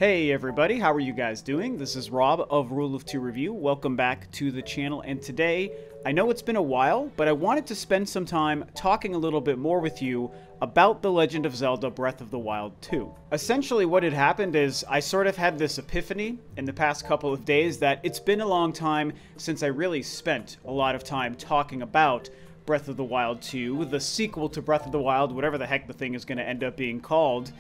Hey everybody, how are you guys doing? This is Rob of Rule of Two Review. Welcome back to the channel, and today, I know it's been a while, but I wanted to spend some time talking a little bit more with you about The Legend of Zelda Breath of the Wild 2. Essentially what had happened is I sort of had this epiphany in the past couple of days that it's been a long time since I really spent a lot of time talking about Breath of the Wild 2, the sequel to Breath of the Wild, whatever the heck the thing is going to end up being called.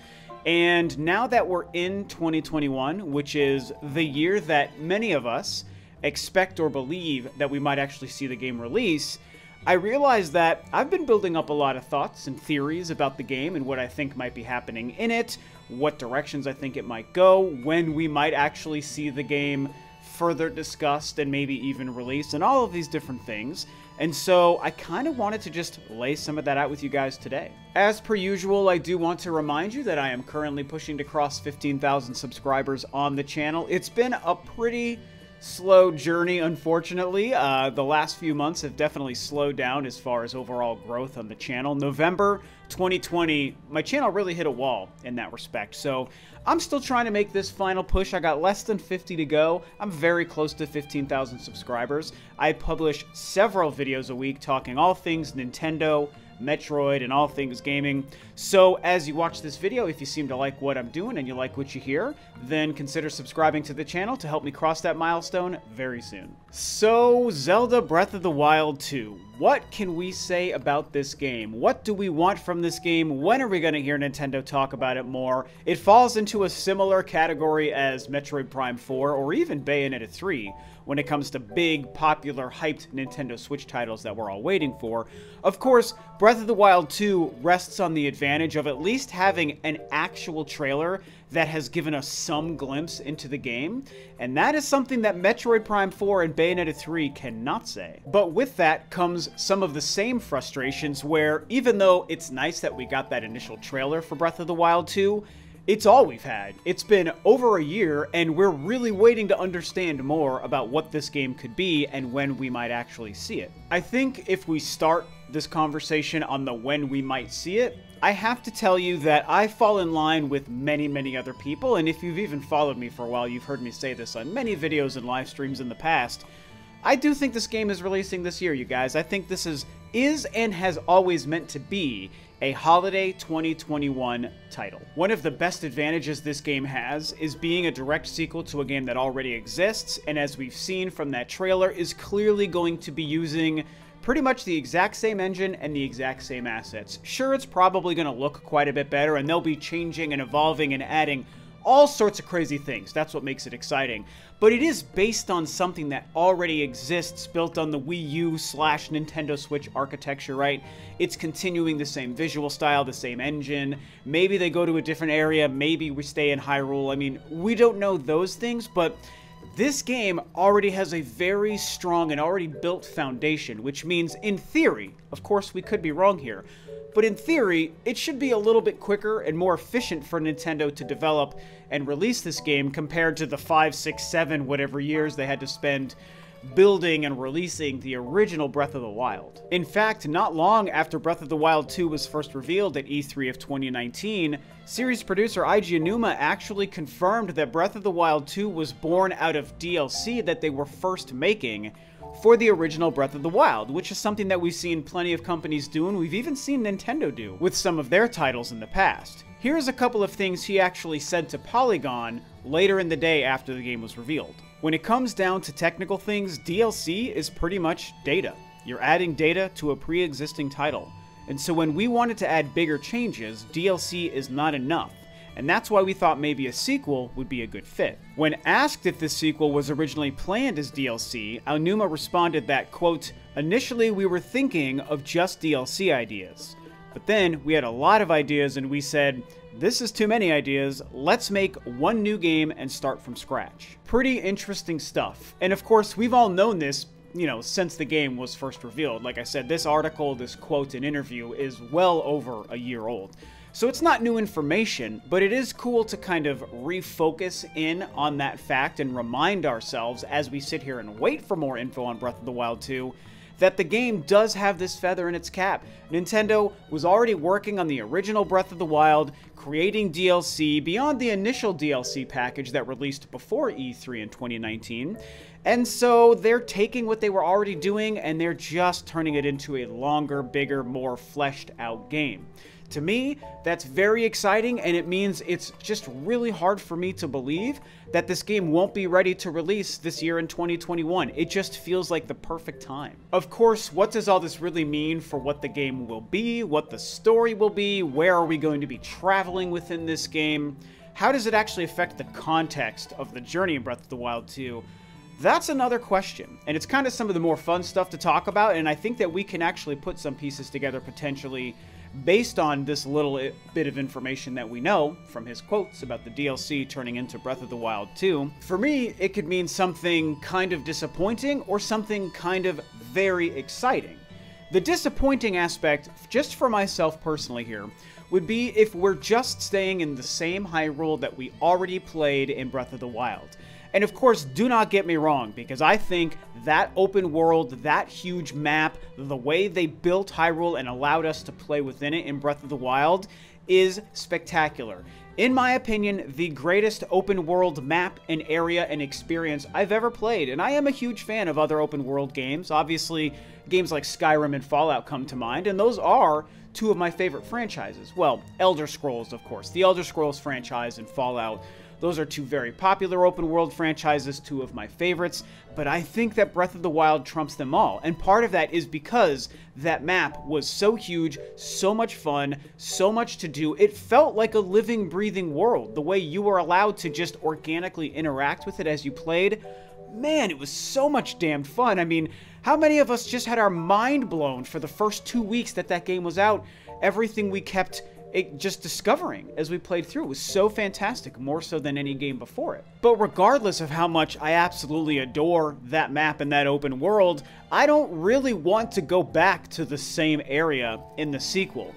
And now that we're in 2021, which is the year that many of us expect or believe that we might actually see the game release, I realized that I've been building up a lot of thoughts and theories about the game and what I think might be happening in it, what directions I think it might go, when we might actually see the game further discussed and maybe even released, and all of these different things. And so I kind of wanted to just lay some of that out with you guys today. As per usual, I do want to remind you that I am currently pushing to cross 15,000 subscribers on the channel. It's been a pretty slow journey, unfortunately. The last few months have definitely slowed down as far as overall growth on the channel. November 2020, my channel really hit a wall in that respect. So I'm still trying to make this final push. I got less than 50 to go. I'm very close to 15,000 subscribers. I publish several videos a week talking all things Nintendo, Metroid, and all things gaming. So as you watch this video, if you seem to like what I'm doing and you like what you hear, then consider subscribing to the channel to help me cross that milestone very soon. So, Zelda Breath of the Wild 2. What can we say about this game? What do we want from this game? When are we going to hear Nintendo talk about it more? It falls into a similar category as Metroid Prime 4 or even Bayonetta 3 when it comes to big, popular, hyped Nintendo Switch titles that we're all waiting for. Of course, Breath of the Wild 2 rests on the advantage of at least having an actual trailer that has given us some glimpse into the game, and that is something that Metroid Prime 4 and Bayonetta 3 cannot say. But with that comes some of the same frustrations where, even though it's nice that we got that initial trailer for Breath of the Wild 2, it's all we've had. It's been over a year, and we're really waiting to understand more about what this game could be and when we might actually see it. I think if we start this conversation on the when we might see it, I have to tell you that I fall in line with many other people, and if you've even followed me for a while, you've heard me say this on many videos and live streams in the past. I do think this game is releasing this year, you guys. I think this is and has always meant to be a holiday 2021 title. One of the best advantages this game has is being a direct sequel to a game that already exists, and as we've seen from that trailer, is clearly going to be using pretty much the exact same engine and the exact same assets. Sure, it's probably going to look quite a bit better, and they'll be changing and evolving and adding all sorts of crazy things. That's what makes it exciting. But it is based on something that already exists, built on the Wii U / Nintendo Switch architecture, right? It's continuing the same visual style, the same engine. Maybe they go to a different area, maybe we stay in Hyrule. I mean, we don't know those things, but this game already has a very strong and already built foundation, which means, in theory, of course we could be wrong here, but in theory, it should be a little bit quicker and more efficient for Nintendo to develop and release this game compared to the 5, 6, 7, whatever years they had to spend building and releasing the original Breath of the Wild. In fact, not long after Breath of the Wild 2 was first revealed at E3 of 2019, series producer Eiji Aonuma actually confirmed that Breath of the Wild 2 was born out of DLC that they were first making for the original Breath of the Wild, which is something that we've seen plenty of companies do, and we've even seen Nintendo do with some of their titles in the past. Here's a couple of things he actually said to Polygon later in the day after the game was revealed. When it comes down to technical things, DLC is pretty much data. You're adding data to a pre-existing title. And so when we wanted to add bigger changes, DLC is not enough. And that's why we thought maybe a sequel would be a good fit. When asked if this sequel was originally planned as DLC, Aonuma responded that, quote, "Initially we were thinking of just DLC ideas. But then we had a lot of ideas and we said, this is too many ideas, let's make one new game and start from scratch." Pretty interesting stuff. And of course, we've all known this, since the game was first revealed. Like I said, this article, this quote and interview is well over a year old. So it's not new information, but it is cool to kind of refocus in on that fact and remind ourselves as we sit here and wait for more info on Breath of the Wild 2, that the game does have this feather in its cap. Nintendo was already working on the original Breath of the Wild, creating DLC beyond the initial DLC package that released before E3 in 2019. And so they're taking what they were already doing and they're just turning it into a longer, bigger, more fleshed out game. To me, that's very exciting, and it means it's just really hard for me to believe that this game won't be ready to release this year in 2021. It just feels like the perfect time. Of course, what does all this really mean for what the game will be, what the story will be, where are we going to be traveling within this game? How does it actually affect the context of the journey in Breath of the Wild 2? That's another question, and it's kind of some of the more fun stuff to talk about, and I think that we can actually put some pieces together potentially based on this little bit of information that we know from his quotes about the DLC turning into Breath of the Wild 2. For me, it could mean something kind of disappointing or something kind of very exciting. The disappointing aspect, just for myself personally here, would be if we're just staying in the same Hyrule that we already played in Breath of the Wild. And of course, do not get me wrong, because I think that open world, that huge map, the way they built Hyrule and allowed us to play within it in Breath of the Wild is spectacular. In my opinion, the greatest open world map and area and experience I've ever played, and I am a huge fan of other open world games. Obviously, games like Skyrim and Fallout come to mind, and those are two of my favorite franchises. Well, Elder Scrolls, of course. The Elder Scrolls franchise and Fallout, those are two very popular open world franchises, two of my favorites, but I think that Breath of the Wild trumps them all, and part of that is because that map was so huge, so much fun, so much to do. It felt like a living, breathing world. The way you were allowed to just organically interact with it as you played, man, it was so much damn fun. I mean, how many of us just had our mind blown for the first 2 weeks that that game was out? Everything we kept just discovering as we played through was so fantastic, more so than any game before it. But regardless of how much I absolutely adore that map and that open world, I don't really want to go back to the same area in the sequel.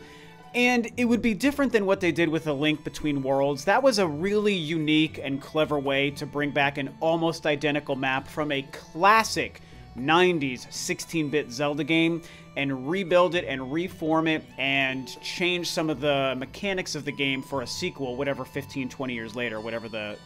And it would be different than what they did with A Link Between Worlds. That was a really unique and clever way to bring back an almost identical map from a classic 90s 16-bit Zelda game and rebuild it and reform it and change some of the mechanics of the game for a sequel, whatever 15, 20 years later, whatever the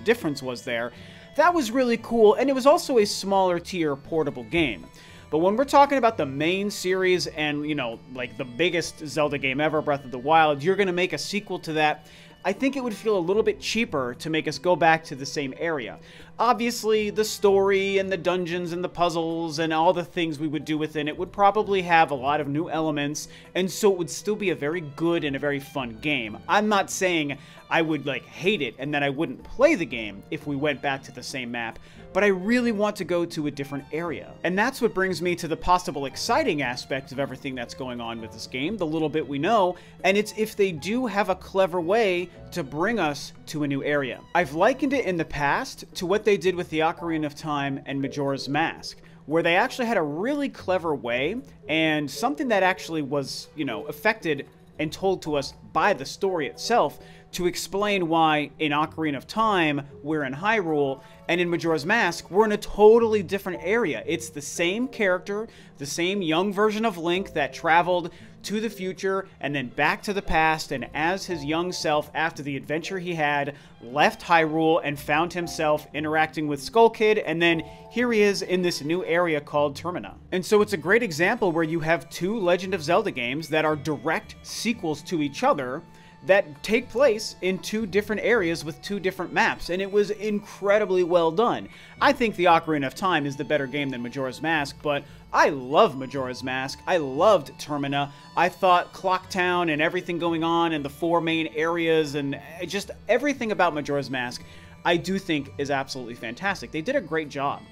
difference was there. That was really cool, and it was also a smaller tier portable game. But when we're talking about the main series and, you know, like the biggest Zelda game ever, Breath of the Wild, you're going to make a sequel to that. I think it would feel a little bit cheaper to make us go back to the same area. Obviously, the story and the dungeons and the puzzles and all the things we would do within it would probably have a lot of new elements, and so it would still be a very good and a very fun game. I'm not saying I would, like, hate it and that I wouldn't play the game if we went back to the same map, but I really want to go to a different area. And that's what brings me to the possible exciting aspect of everything that's going on with this game, the little bit we know, and it's if they do have a clever way to bring us to a new area. I've likened it in the past to what they did with the Ocarina of Time and Majora's Mask, where they actually had a really clever way, and something that actually was, you know, affected and told to us by the story itself, to explain why in Ocarina of Time we're in Hyrule, and in Majora's Mask we're in a totally different area. It's the same character, the same young version of Link that traveled to the future and then back to the past, and as his young self, after the adventure he had, left Hyrule and found himself interacting with Skull Kid, and then here he is in this new area called Termina. And so it's a great example where you have two Legend of Zelda games that are direct sequels to each other that take place in two different areas with two different maps, and it was incredibly well done. I think the Ocarina of Time is the better game than Majora's Mask, but I love Majora's Mask. I loved Termina. I thought Clock Town and everything going on and the four main areas and just everything about Majora's Mask I do think is absolutely fantastic. They did a great job.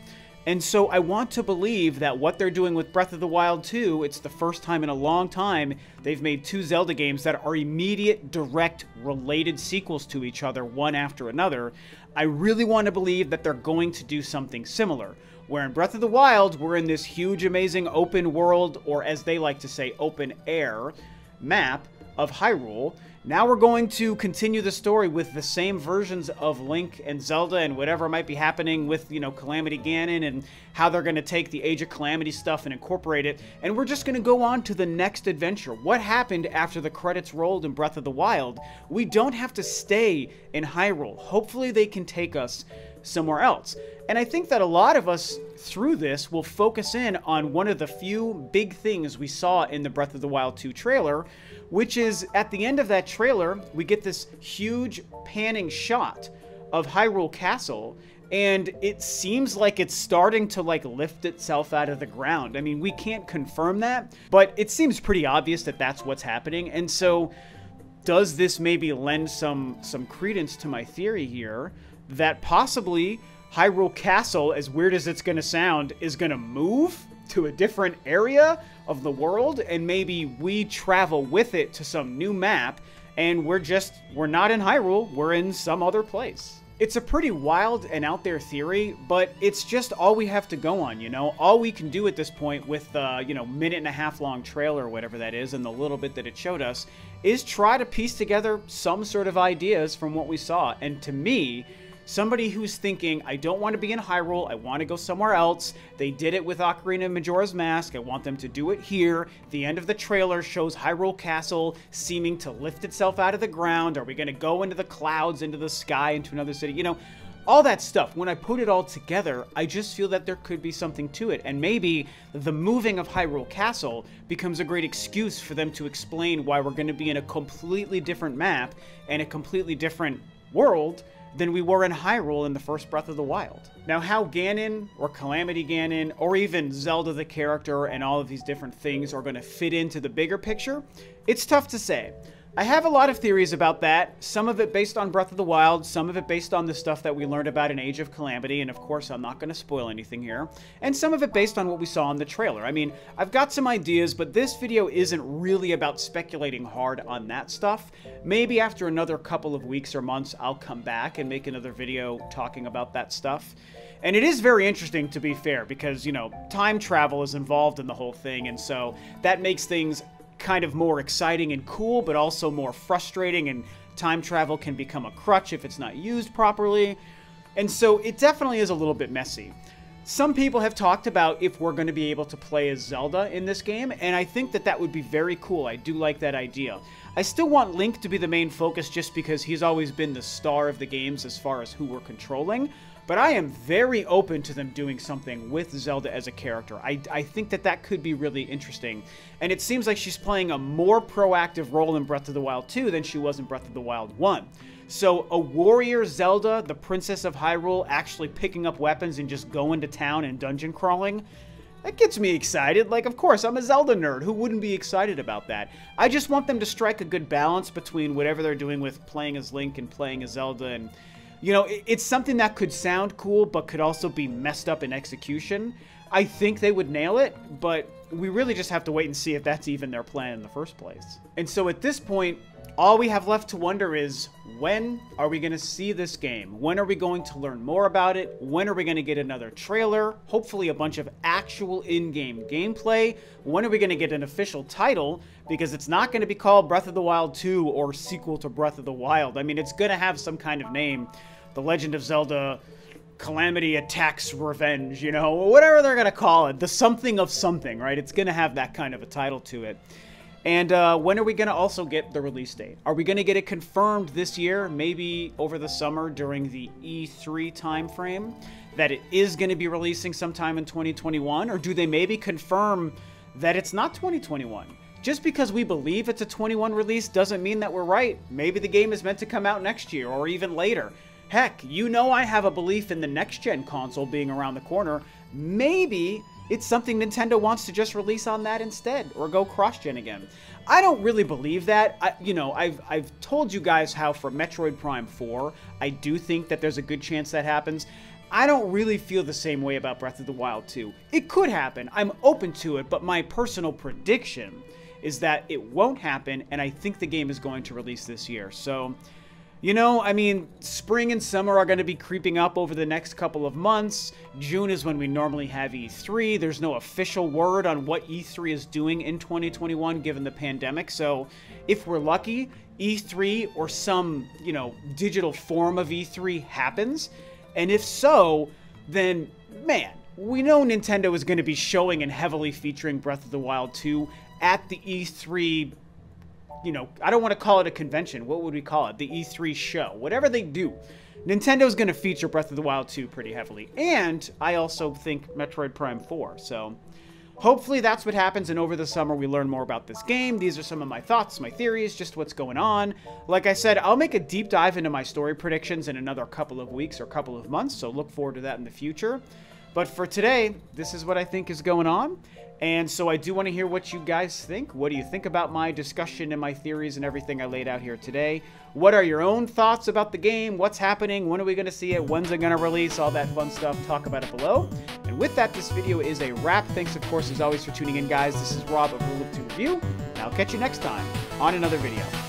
And so I want to believe that what they're doing with Breath of the Wild 2, it's the first time in a long time they've made two Zelda games that are immediate, direct, related sequels to each other, one after another. I really want to believe that they're going to do something similar, where in Breath of the Wild, we're in this huge, amazing open world, or as they like to say, open air map of Hyrule. Now we're going to continue the story with the same versions of Link and Zelda and whatever might be happening with, you know, Calamity Ganon and how they're going to take the Age of Calamity stuff and incorporate it. And we're just going to go on to the next adventure. What happened after the credits rolled in Breath of the Wild? We don't have to stay in Hyrule. Hopefully they can take us somewhere else. And I think that a lot of us through this will focus in on one of the few big things we saw in the Breath of the Wild 2 trailer, which is at the end of that trailer, we get this huge panning shot of Hyrule Castle, and it seems like it's starting to like lift itself out of the ground. I mean, we can't confirm that, but it seems pretty obvious that that's what's happening. And so does this maybe lend some credence to my theory here that possibly Hyrule Castle, as weird as it's going to sound, is going to move to a different area of the world, and maybe we travel with it to some new map, and we're not in Hyrule, we're in some other place. It's a pretty wild and out there theory, but it's just all we have to go on, you know? All we can do at this point with the, you know, minute-and-a-half long trailer or whatever that is, and the little bit that it showed us, is try to piece together some sort of ideas from what we saw. And to me, somebody who's thinking, I don't want to be in Hyrule, I want to go somewhere else. They did it with Ocarina of Majora's Mask. I want them to do it here. The end of the trailer shows Hyrule Castle seeming to lift itself out of the ground. Are we going to go into the clouds, into the sky, into another city? You know, all that stuff. When I put it all together, I just feel that there could be something to it. And maybe the moving of Hyrule Castle becomes a great excuse for them to explain why we're going to be in a completely different map and a completely different world than we were in Hyrule in the first Breath of the Wild. Now, how Ganon, or Calamity Ganon, or even Zelda the character and all of these different things are going to fit into the bigger picture, it's tough to say. I have a lot of theories about that, some of it based on Breath of the Wild, some of it based on the stuff that we learned about in Age of Calamity, and of course I'm not going to spoil anything here, and some of it based on what we saw in the trailer. I mean, I've got some ideas, but this video isn't really about speculating hard on that stuff. Maybe after another couple of weeks or months, I'll come back and make another video talking about that stuff. And it is very interesting, to be fair, because, you know, time travel is involved in the whole thing, and so that makes things kind of more exciting and cool, but also more frustrating, and time travel can become a crutch if it's not used properly. And so it definitely is a little bit messy. Some people have talked about if we're going to be able to play as Zelda in this game, and I think that that would be very cool. I do like that idea. I still want Link to be the main focus just because he's always been the star of the games as far as who we're controlling, but I am very open to them doing something with Zelda as a character. I think that that could be really interesting, and it seems like she's playing a more proactive role in Breath of the Wild 2 than she was in Breath of the Wild 1. So a warrior Zelda, the Princess of Hyrule, actually picking up weapons and just going to town and dungeon crawling, that gets me excited. Like, of course, I'm a Zelda nerd. Who wouldn't be excited about that? I just want them to strike a good balance between whatever they're doing with playing as Link and playing as Zelda, and you know, it's something that could sound cool, but could also be messed up in execution. I think they would nail it, but we really just have to wait and see if that's even their plan in the first place. And so at this point, all we have left to wonder is, when are we going to see this game? When are we going to learn more about it? When are we going to get another trailer? Hopefully a bunch of actual in-game gameplay. When are we going to get an official title? Because it's not going to be called Breath of the Wild 2 or sequel to Breath of the Wild. I mean, it's going to have some kind of name. The Legend of Zelda Calamity Attacks Revenge, you know, whatever they're going to call it. The something of something, right? It's going to have that kind of a title to it. And when are we going to also get the release date? Are we going to get it confirmed this year, maybe over the summer during the E3 timeframe, that it is going to be releasing sometime in 2021? Or do they maybe confirm that it's not 2021? Just because we believe it's a 21 release doesn't mean that we're right. Maybe the game is meant to come out next year or even later. Heck, you know I have a belief in the next-gen console being around the corner. Maybe it's something Nintendo wants to just release on that instead, or go cross-gen again. I don't really believe that. I've told you guys how for Metroid Prime 4, I do think that there's a good chance that happens. I don't really feel the same way about Breath of the Wild 2. It could happen. I'm open to it, but my personal prediction is that it won't happen, and I think the game is going to release this year. So, You know, I mean, spring and summer are going to be creeping up over the next couple of months. June is when we normally have E3. There's no official word on what E3 is doing in 2021 given the pandemic. So if we're lucky, E3 or some, digital form of E3 happens. And if so, then, man, we know Nintendo is going to be showing and heavily featuring Breath of the Wild 2 at the E3. I don't want to call it a convention. What would we call it? The E3 show. Whatever they do, Nintendo's going to feature Breath of the Wild 2 pretty heavily. And I also think Metroid Prime 4. So hopefully that's what happens, and over the summer we learn more about this game. These are some of my thoughts, my theories, just what's going on. Like I said, I'll make a deep dive into my story predictions in another couple of weeks or couple of months, so look forward to that in the future. But for today, this is what I think is going on. And so I do want to hear what you guys think. What do you think about my discussion and my theories and everything I laid out here today? What are your own thoughts about the game? What's happening? When are we going to see it? When's it going to release? All that fun stuff. Talk about it below. And with that, this video is a wrap. Thanks, of course, as always, for tuning in, guys. This is Rob of Rule of 2 Review. And I'll catch you next time on another video.